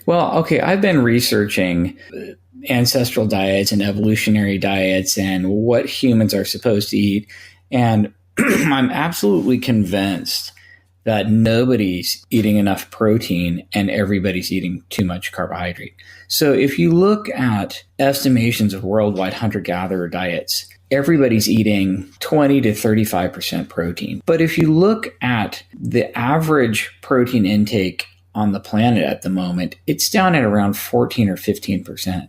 Well, okay, I've been researching ancestral diets and evolutionary diets and what humans are supposed to eat. And I'm absolutely convinced that nobody's eating enough protein and everybody's eating too much carbohydrate. So if you look at estimations of worldwide hunter-gatherer diets, everybody's eating 20 to 35% protein. But if you look at the average protein intake on the planet at the moment, it's down at around 14 or 15%.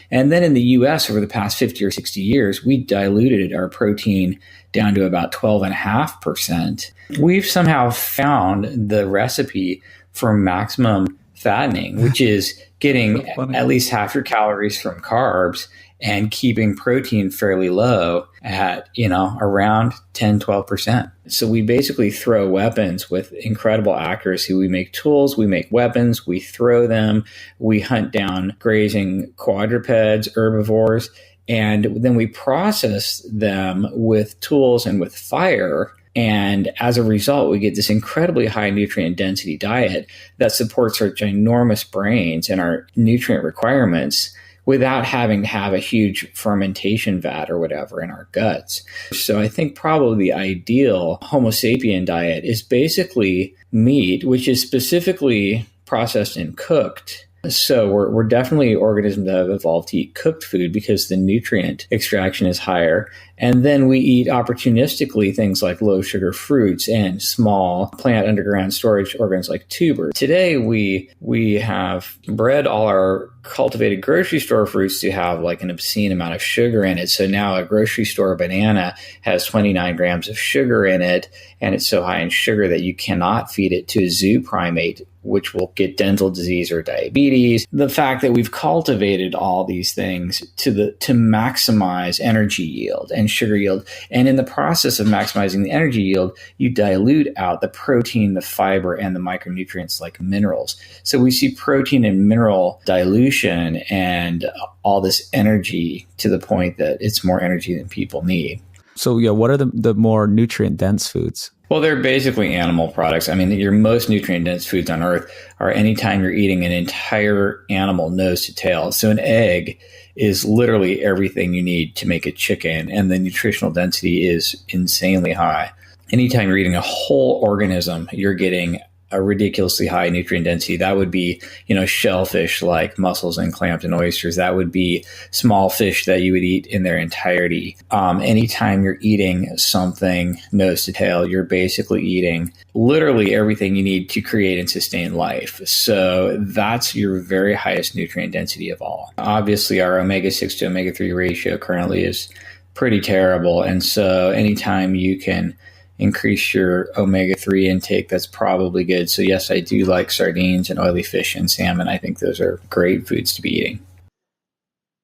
And then in the US over the past 50 or 60 years, we diluted our protein down to about 12.5%. We've somehow found the recipe for maximum fattening, which is getting at least half your calories from carbs and keeping protein fairly low at, around 10, 12%. So we basically throw weapons with incredible accuracy. We make tools, we make weapons, we throw them, we hunt down grazing quadrupeds, herbivores, and then we process them with tools and with fire. And as a result, we get this incredibly high nutrient density diet that supports our ginormous brains and our nutrient requirements without having to have a huge fermentation vat or whatever in our guts. So I think probably the ideal Homo sapien diet is basically meat, which is specifically processed and cooked. So we're definitely organisms that have evolved to eat cooked food because the nutrient extraction is higher. And then we eat opportunistically things like low sugar fruits and small plant underground storage organs like tubers. Today, we have bred all our cultivated grocery store fruits to have like an obscene amount of sugar in it. So now a grocery store banana has 29 grams of sugar in it, and it's so high in sugar that you cannot feed it to a zoo primate, which will get dental disease or diabetes. The fact that we've cultivated all these things to maximize energy yield and sugar yield. And in the process of maximizing the energy yield, you dilute out the protein, the fiber, and the micronutrients like minerals. So we see protein and mineral dilution and all this energy to the point that it's more energy than people need. So yeah, what are the more nutrient dense foods? Well, they're basically animal products. I mean, your most nutrient dense foods on earth are anytime you're eating an entire animal nose to tail. So an egg is literally everything you need to make a chicken, and the nutritional density is insanely high. Anytime you're eating a whole organism, you're getting a ridiculously high nutrient density. That would be, shellfish like mussels and clams and oysters. That would be small fish that you would eat in their entirety. Anytime you're eating something nose to tail, you're basically eating literally everything you need to create and sustain life. So that's your very highest nutrient density of all. Obviously, our omega-6 to omega-3 ratio currently is pretty terrible. And so anytime you can increase your omega-3 intake, that's probably good. So yes, I do like sardines and oily fish and salmon. I think those are great foods to be eating.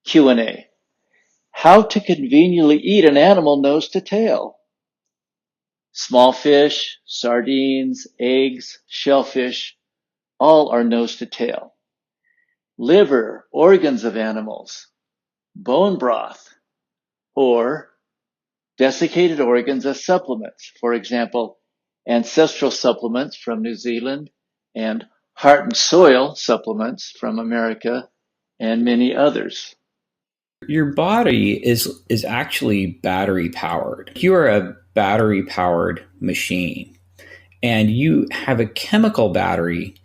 Q&A. How to conveniently eat an animal nose to tail? Small fish, sardines, eggs, shellfish, all are nose to tail. Liver, organs of animals, bone broth, or desiccated organs as supplements, for example, ancestral supplements from New Zealand and heart and soil supplements from America and many others. Your body is actually battery powered. You are a battery powered machine, and you have a chemical battery,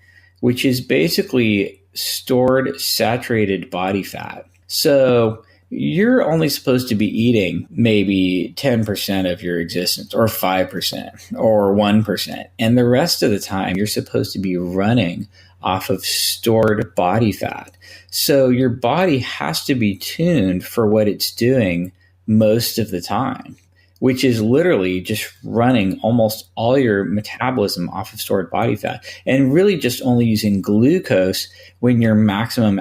which is basically stored saturated body fat. So you're only supposed to be eating maybe 10% of your existence, or 5%, or 1%. And the rest of the time, you're supposed to be running off of stored body fat. So your body has to be tuned for what it's doing most of the time, which is literally just running almost all your metabolism off of stored body fat, and really just only using glucose when your maximum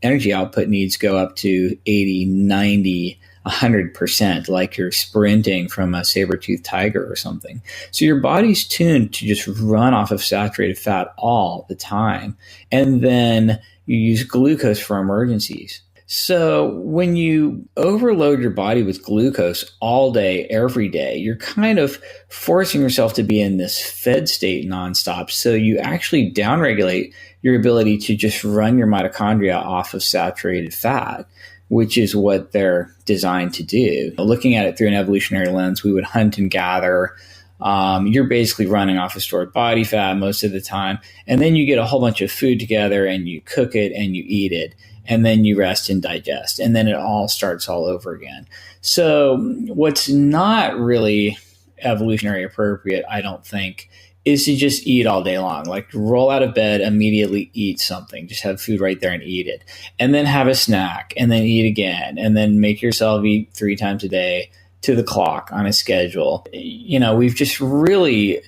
energy output needs go up to 80, 90, 100%, like you're sprinting from a saber-toothed tiger or something. So your body's tuned to just run off of saturated fat all the time. And then you use glucose for emergencies. So when you overload your body with glucose all day, every day, you're kind of forcing yourself to be in this fed state nonstop. So you actually downregulate your ability to just run your mitochondria off of saturated fat, which is what they're designed to do. Looking at it through an evolutionary lens, we would hunt and gather. You're basically running off of stored body fat most of the time. And then you get a whole bunch of food together and you cook it and you eat it. And then you rest and digest. And then it all starts all over again. So what's not really evolutionary appropriate, I don't think, is to just eat all day long. Like roll out of bed, immediately eat something. Just have food right there and eat it. And then have a snack and then eat again. And then make yourself eat 3 times a day to the clock on a schedule. We've just really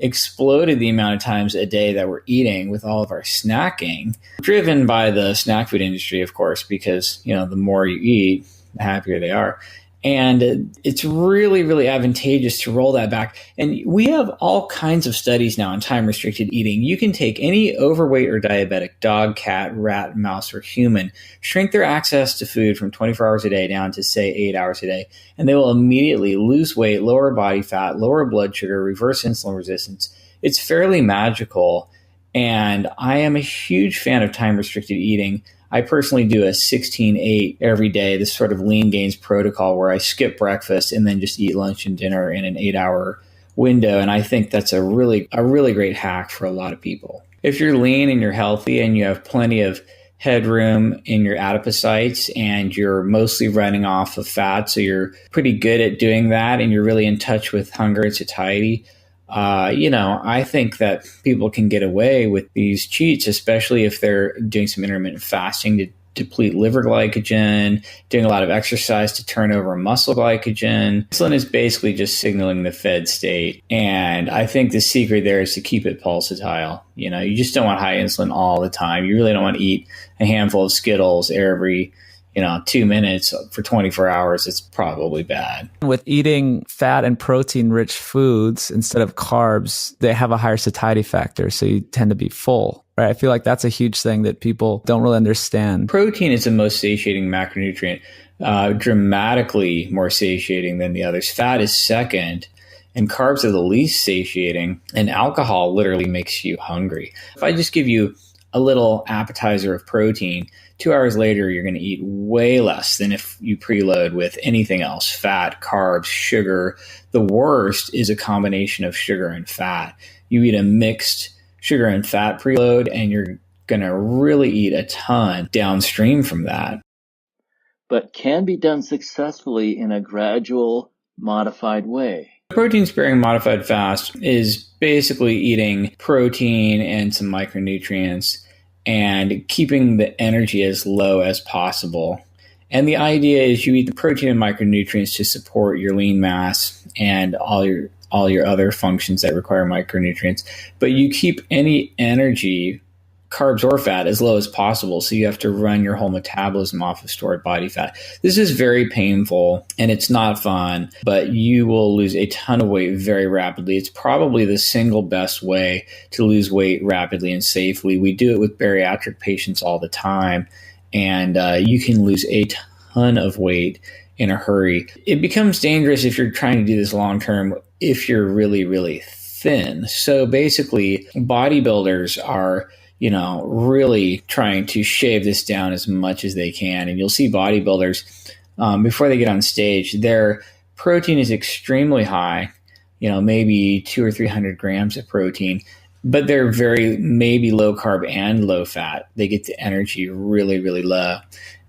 exploded the amount of times a day that we're eating with all of our snacking, driven by the snack food industry, of course, because, the more you eat, the happier they are. And it's really, really advantageous to roll that back. And we have all kinds of studies now on time-restricted eating. You can take any overweight or diabetic dog, cat, rat, mouse, or human, shrink their access to food from 24 hours a day down to, say, 8 hours a day, and they will immediately lose weight, lower body fat, lower blood sugar, reverse insulin resistance. It's fairly magical. And I am a huge fan of time-restricted eating. I personally do a 16-8 every day, this sort of lean gains protocol where I skip breakfast and then just eat lunch and dinner in an 8-hour window. And I think that's a really great hack for a lot of people. If you're lean and you're healthy and you have plenty of headroom in your adipocytes and you're mostly running off of fat, so you're pretty good at doing that and you're really in touch with hunger and satiety, I think that people can get away with these cheats, especially if they're doing some intermittent fasting to deplete liver glycogen, doing a lot of exercise to turn over muscle glycogen. Insulin is basically just signaling the fed state. And I think the secret there is to keep it pulsatile. You just don't want high insulin all the time. You really don't want to eat a handful of Skittles every 2 minutes for 24 hours. It's probably bad. With eating fat and protein rich foods instead of carbs, they have a higher satiety factor. So you tend to be full, right? I feel like that's a huge thing that people don't really understand. Protein is the most satiating macronutrient, dramatically more satiating than the others. Fat is second, and carbs are the least satiating, and alcohol literally makes you hungry. If I just give you a little appetizer of protein, 2 hours later, you're going to eat way less than if you preload with anything else, fat, carbs, sugar. The worst is a combination of sugar and fat. You eat a mixed sugar and fat preload, and you're going to really eat a ton downstream from that. But can be done successfully in a gradual, modified way. Protein-sparing modified fast is basically eating protein and some micronutrients and keeping the energy as low as possible. And the idea is you eat the protein and micronutrients to support your lean mass and all your other functions that require micronutrients, but you keep any energy, carbs or fat, as low as possible. So you have to run your whole metabolism off of stored body fat. This is very painful and it's not fun, but you will lose a ton of weight very rapidly. It's probably the single best way to lose weight rapidly and safely. We do it with bariatric patients all the time, and you can lose a ton of weight in a hurry. It becomes dangerous if you're trying to do this long term if you're really, really thin. So basically, bodybuilders are really trying to shave this down as much as they can. And you'll see bodybuilders, before they get on stage, their protein is extremely high, maybe 200 or 300 grams of protein, but they're maybe low carb and low fat. They get the energy really, really low.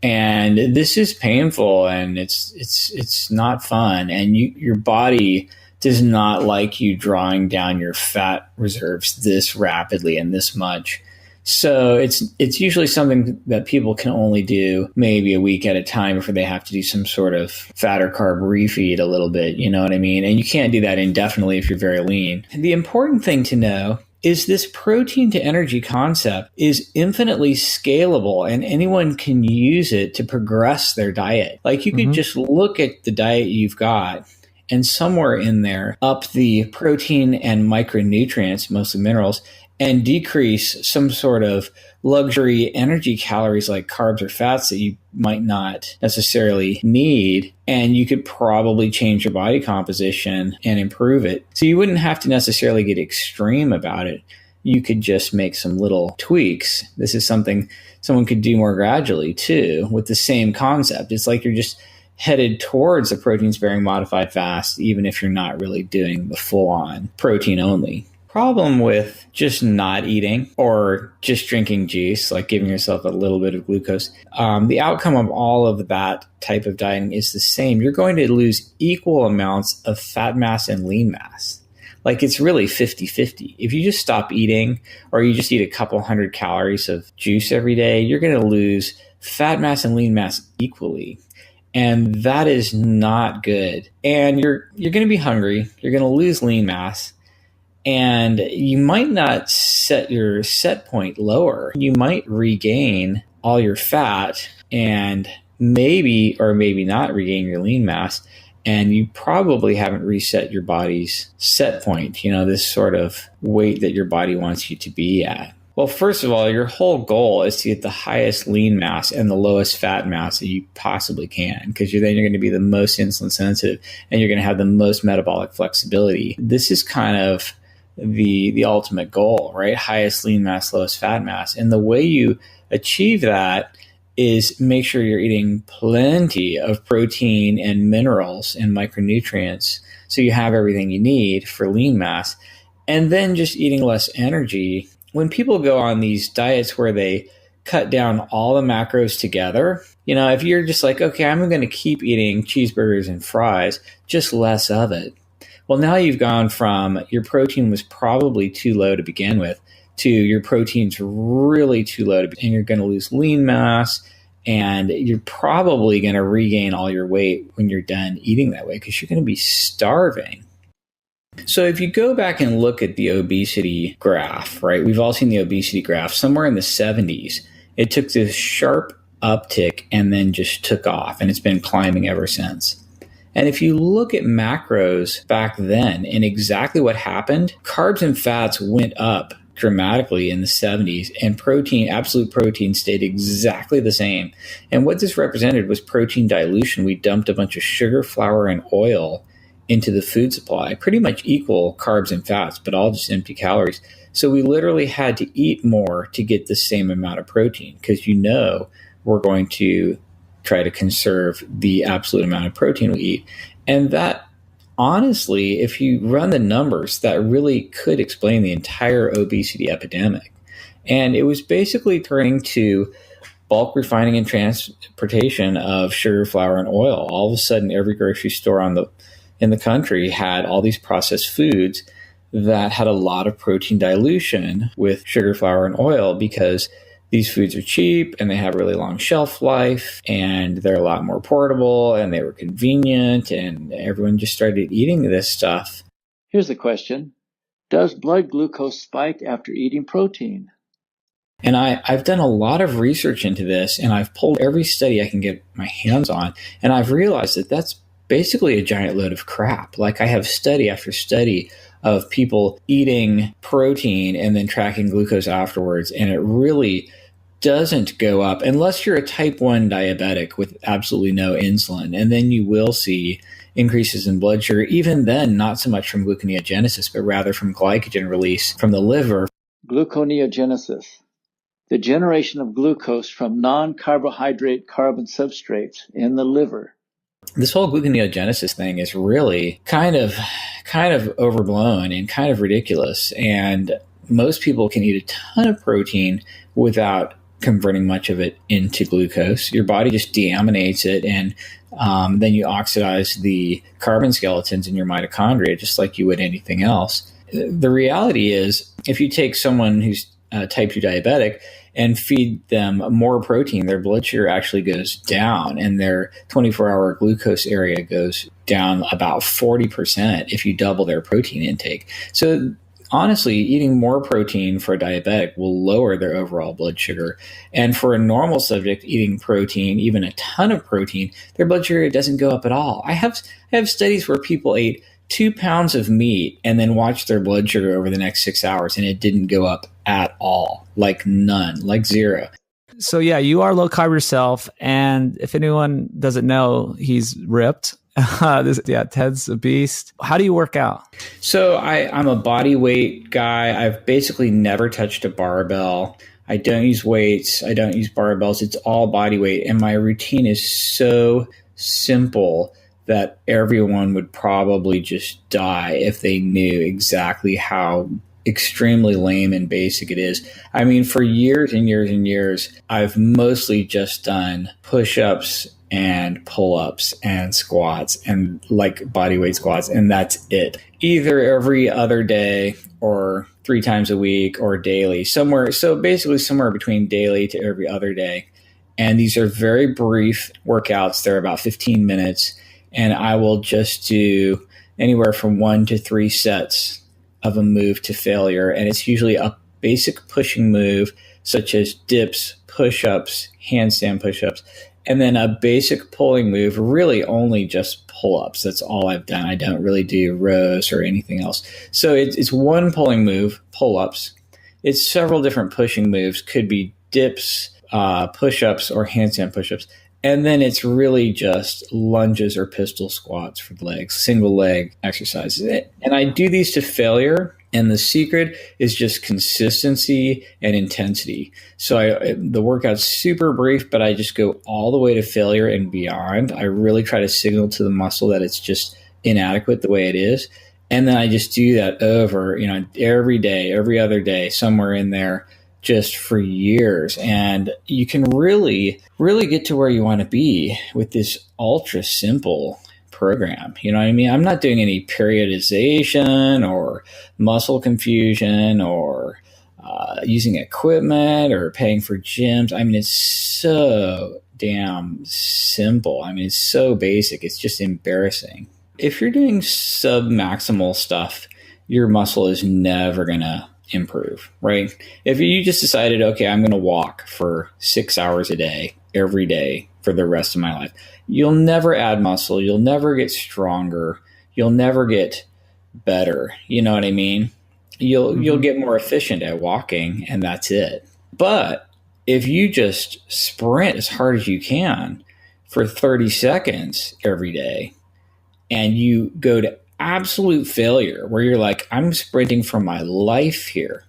And this is painful and it's not fun. And your body does not like you drawing down your fat reserves this rapidly and this much. So it's usually something that people can only do maybe a week at a time before they have to do some sort of fat or carb refeed a little bit, you know what I mean? And you can't do that indefinitely if you're very lean. And the important thing to know is this protein to energy concept is infinitely scalable and anyone can use it to progress their diet. Like you could just look at the diet you've got and somewhere in there up the protein and micronutrients, mostly minerals, and decrease some sort of luxury energy calories like carbs or fats that you might not necessarily need. And you could probably change your body composition and improve it. So you wouldn't have to necessarily get extreme about it. You could just make some little tweaks. This is something someone could do more gradually too, with the same concept. It's like you're just headed towards a protein-sparing modified fast, even if you're not really doing the full-on protein only. Problem with just not eating or just drinking juice, like giving yourself a little bit of glucose, the outcome of all of that type of dieting is the same. You're going to lose equal amounts of fat mass and lean mass. Like it's really 50-50. If you just stop eating or you just eat a couple hundred calories of juice every day, you're going to lose fat mass and lean mass equally. And that is not good. And you're going to be hungry. You're going to lose lean mass. And you might not set your set point lower. You might regain all your fat and maybe or maybe not regain your lean mass. And you probably haven't reset your body's set point, this sort of weight that your body wants you to be at. Well, first of all, your whole goal is to get the highest lean mass and the lowest fat mass that you possibly can, because then you're going to be the most insulin sensitive and you're going to have the most metabolic flexibility. This is kind of the ultimate goal, right? Highest lean mass, lowest fat mass. And the way you achieve that is make sure you're eating plenty of protein and minerals and micronutrients so you have everything you need for lean mass, and then just eating less energy. When people go on these diets where they cut down all the macros together, if you're just like, okay, I'm going to keep eating cheeseburgers and fries, just less of it. Well, now you've gone from your protein was probably too low to begin with to your protein's really too low, and you're going to lose lean mass, and you're probably going to regain all your weight when you're done eating that way because you're going to be starving. So if you go back and look at the obesity graph, right, we've all seen the obesity graph. Somewhere in the 70s, it took this sharp uptick and then just took off, and it's been climbing ever since. And if you look at macros back then and exactly what happened, carbs and fats went up dramatically in the 70s, and absolute protein stayed exactly the same. And what this represented was protein dilution. We dumped a bunch of sugar, flour, and oil into the food supply, pretty much equal carbs and fats, but all just empty calories. So we literally had to eat more to get the same amount of protein, because we're going to try to conserve the absolute amount of protein we eat. And that, honestly, if you run the numbers, that really could explain the entire obesity epidemic. And it was basically turning to bulk refining and transportation of sugar, flour, and oil. All of a sudden, every grocery store in the country had all these processed foods that had a lot of protein dilution with sugar, flour, and oil, because these foods are cheap and they have really long shelf life and they're a lot more portable and they were convenient, and everyone just started eating this stuff. Here's the question. Does blood glucose spike after eating protein? And I've done a lot of research into this, and I've pulled every study I can get my hands on, and I've realized that that's basically a giant load of crap. Like, I have study after study of people eating protein and then tracking glucose afterwards, and it really doesn't go up unless you're a type 1 diabetic with absolutely no insulin, and then you will see increases in blood sugar. Even then, not so much from gluconeogenesis, but rather from glycogen release from the liver. Gluconeogenesis, the generation of glucose from non-carbohydrate carbon substrates in the liver. This whole gluconeogenesis thing is really kind of overblown and kind of ridiculous. And most people can eat a ton of protein without converting much of it into glucose. Your body just deaminates it, and then you oxidize the carbon skeletons in your mitochondria just like you would anything else. The reality is, if you take someone who's type 2 diabetic and feed them more protein, their blood sugar actually goes down, and their 24-hour glucose area goes down about 40% if you double their protein intake. So honestly, eating more protein for a diabetic will lower their overall blood sugar. And for a normal subject eating protein, even a ton of protein, their blood sugar doesn't go up at all. I have studies where people ate 2 pounds of meat and then watch their blood sugar over the next 6 hours, and it didn't go up at all, like none, like zero. So yeah, you are low carb yourself. And if anyone doesn't know, he's ripped. Ted's a beast. How do you work out? So I'm a body weight guy. I've basically never touched a barbell. I don't use weights. I don't use barbells. It's all body weight. And my routine is so simple that everyone would probably just die if they knew exactly how extremely lame and basic it is. I mean, for years and years and years, I've mostly just done push-ups and pull-ups and squats and like bodyweight squats, and that's it. Either every other day or 3 times a week or daily, so basically somewhere between daily to every other day. And these are very brief workouts. They're about 15 minutes, and I will just do anywhere from 1 to 3 sets of a move to failure. And it's usually a basic pushing move, such as dips, push-ups, handstand push-ups, and then a basic pulling move, really only just pull-ups. That's all I've done. I don't really do rows or anything else. So it's one pulling move, pull-ups. It's several different pushing moves, could be dips, push-ups, or handstand push-ups. And then it's really just lunges or pistol squats for the legs, single leg exercises. And I do these to failure. And the secret is just consistency and intensity. So the workout's super brief, but I just go all the way to failure and beyond. I really try to signal to the muscle that it's just inadequate the way it is. And then I just do that over, every day, every other day, somewhere in there, just for years. And you can really, really get to where you want to be with this ultra simple program. You know what I mean? I'm not doing any periodization or muscle confusion or using equipment or paying for gyms. I mean, it's so damn simple. I mean, it's so basic. It's just embarrassing. If you're doing sub-maximal stuff, your muscle is never going to improve, right? If you just decided, okay, I'm going to walk for 6 hours a day, every day for the rest of my life, you'll never add muscle. You'll never get stronger. You'll never get better. You know what I mean? You'll get more efficient at walking, and that's it. But if you just sprint as hard as you can for 30 seconds every day, and you go to absolute failure where you're like, I'm sprinting for my life here.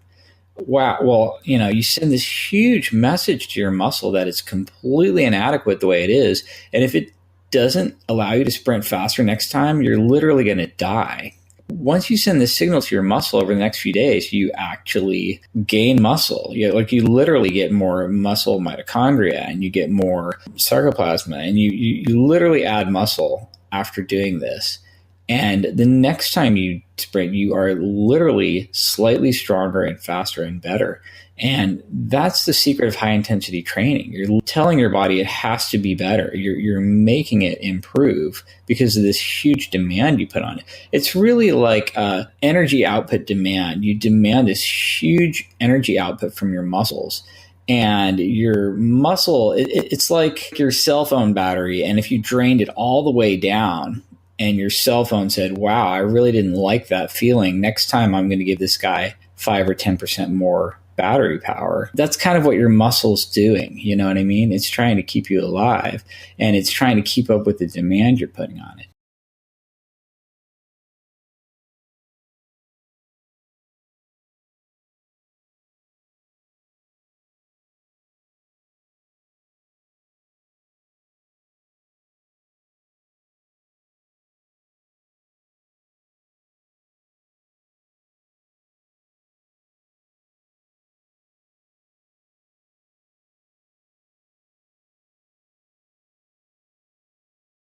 Wow. Well, you send this huge message to your muscle that it's completely inadequate the way it is. And if it doesn't allow you to sprint faster next time, you're literally going to die. Once you send this signal to your muscle over the next few days, you actually gain muscle. You literally get more muscle mitochondria, and you get more sarcoplasma, and you literally add muscle after doing this. And the next time you sprint, you are literally slightly stronger and faster and better. And that's the secret of high intensity training. You're telling your body it has to be better. You're making it improve because of this huge demand you put on it. It's really like energy output demand. You demand this huge energy output from your muscles. And your muscle, it's like your cell phone battery. And if you drained it all the way down, and your cell phone said, wow, I really didn't like that feeling. Next time I'm going to give this guy 5 or 10% more battery power. That's kind of what your muscle's doing. You know what I mean? It's trying to keep you alive, and it's trying to keep up with the demand you're putting on it.